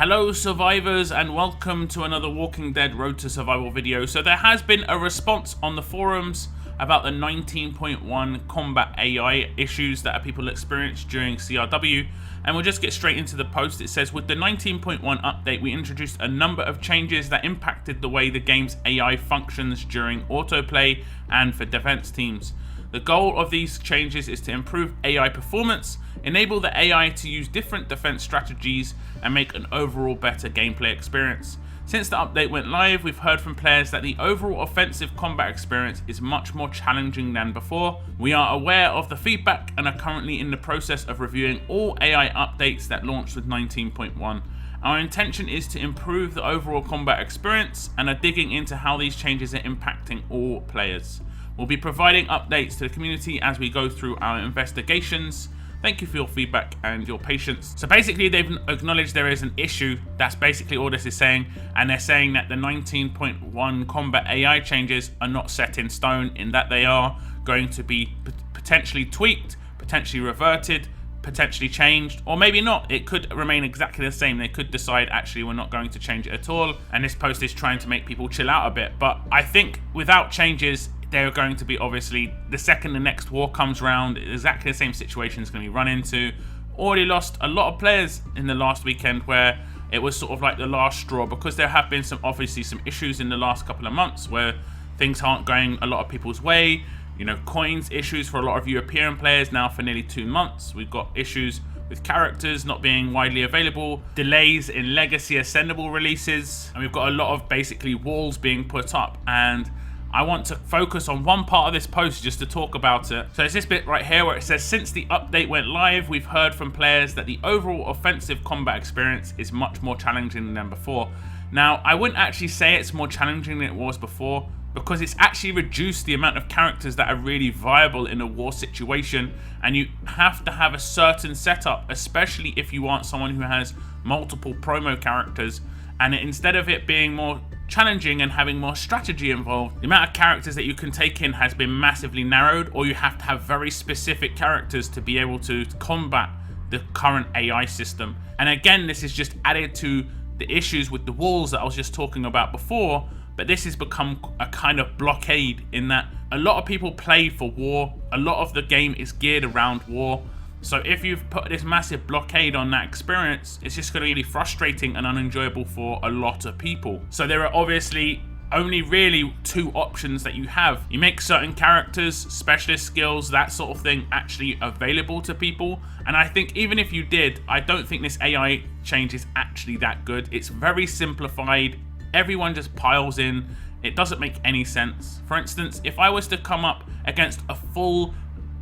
Hello survivors and welcome to another Walking Dead Road to Survival video. So there has been a response on the forums about the 19.1 combat AI issues that people experienced during CRW, and we'll just get straight into the post. It says, with the 19.1 update we introduced a number of changes that impacted the way the game's AI functions during autoplay and for defense teams. The goal of these changes is to improve AI performance, enable the AI to use different defense strategies, and make an overall better gameplay experience. Since the update went live, we've heard from players that the overall offensive combat experience is much more challenging than before. We are aware of the feedback and are currently in the process of reviewing all AI updates that launched with 19.1. Our intention is to improve the overall combat experience and are digging into how these changes are impacting all players. We'll be providing updates to the community as we go through our investigations. Thank you for your feedback and your patience. So basically they've acknowledged there is an issue. That's basically all this is saying. And they're saying that the 19.1 combat AI changes are not set in stone, in that they are going to be potentially tweaked, potentially reverted, potentially changed, or maybe not. It could remain exactly the same. They could decide actually we're not going to change it at all. And this post is trying to make people chill out a bit. But I think without changes, they're going to be, obviously, the second the next war comes round, exactly the same situation is going to be run into. Already lost a lot of players in the last weekend where it was sort of like the last straw, because there have been obviously some issues in the last couple of months where things aren't going a lot of people's way. You know, coins issues for a lot of European players now for nearly 2 months. We've got issues with characters not being widely available, delays in legacy ascendable releases, and we've got a lot of basically walls being put up. And I want to focus on one part of this post just to talk about it. So it's this bit right here where it says, since the update went live, we've heard from players that the overall offensive combat experience is much more challenging than before. Now, I wouldn't actually say it's more challenging than it was before, because it's actually reduced the amount of characters that are really viable in a war situation, and you have to have a certain setup, especially if you want someone who has multiple promo characters. And instead of it being more challenging and having more strategy involved, the amount of characters that you can take in has been massively narrowed, or you have to have very specific characters to be able to combat the current AI system. And again, this is just added to the issues with the walls that I was just talking about before, but this has become a kind of blockade in that a lot of people play for war, a lot of the game is geared around war. So if you've put this massive blockade on that experience, it's just going to be frustrating and unenjoyable for a lot of people. So there are obviously only really 2 options that you have. You make certain characters, specialist skills, that sort of thing actually available to people. And I think even if you did, I don't think this AI change is actually that good. It's very simplified. Everyone just piles in. It doesn't make any sense. For instance, if I was to come up against a full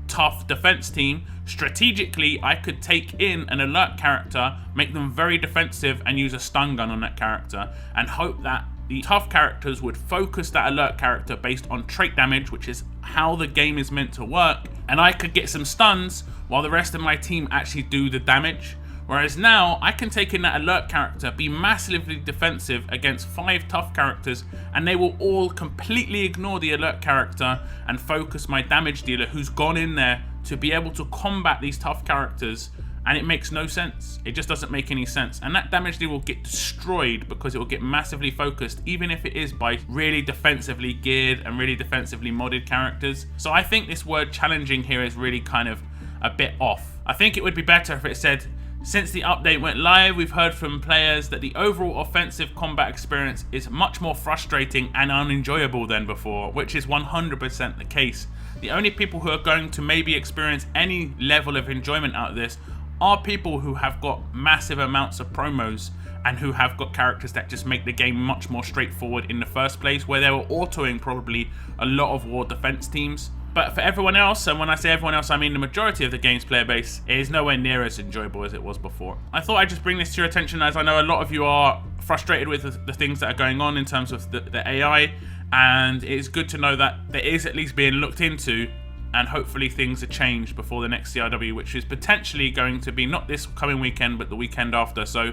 tough defense team, strategically I could take in an alert character, make them very defensive, and use a stun gun on that character, and hope that the tough characters would focus that alert character based on trait damage, which is how the game is meant to work, and I could get some stuns while the rest of my team actually do the damage. Whereas now, I can take in that alert character, be massively defensive against 5 tough characters, and they will all completely ignore the alert character and focus my damage dealer who's gone in there to be able to combat these tough characters. And it makes no sense. It just doesn't make any sense. And that damage dealer will get destroyed because it will get massively focused, even if it is by really defensively geared and really defensively modded characters. So I think this word challenging here is really kind of a bit off. I think it would be better if it said, since the update went live, we've heard from players that the overall offensive combat experience is much more frustrating and unenjoyable than before, which is 100% the case. The only people who are going to maybe experience any level of enjoyment out of this are people who have got massive amounts of promos and who have got characters that just make the game much more straightforward in the first place, where they were autoing probably a lot of war defense teams. But for everyone else, and when I say everyone else, I mean the majority of the game's player base, it is nowhere near as enjoyable as it was before. I thought I'd just bring this to your attention, as I know a lot of you are frustrated with the things that are going on in terms of the AI, and it's good to know that there is at least being looked into, and hopefully things are changed before the next CRW, which is potentially going to be not this coming weekend, but the weekend after. So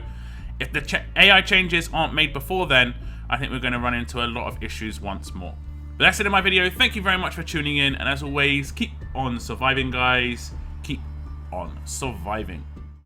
if the AI changes aren't made before then, I think we're going to run into a lot of issues once more. But that's it in my video. Thank you very much for tuning in, and as always, keep on surviving, guys. Keep on surviving.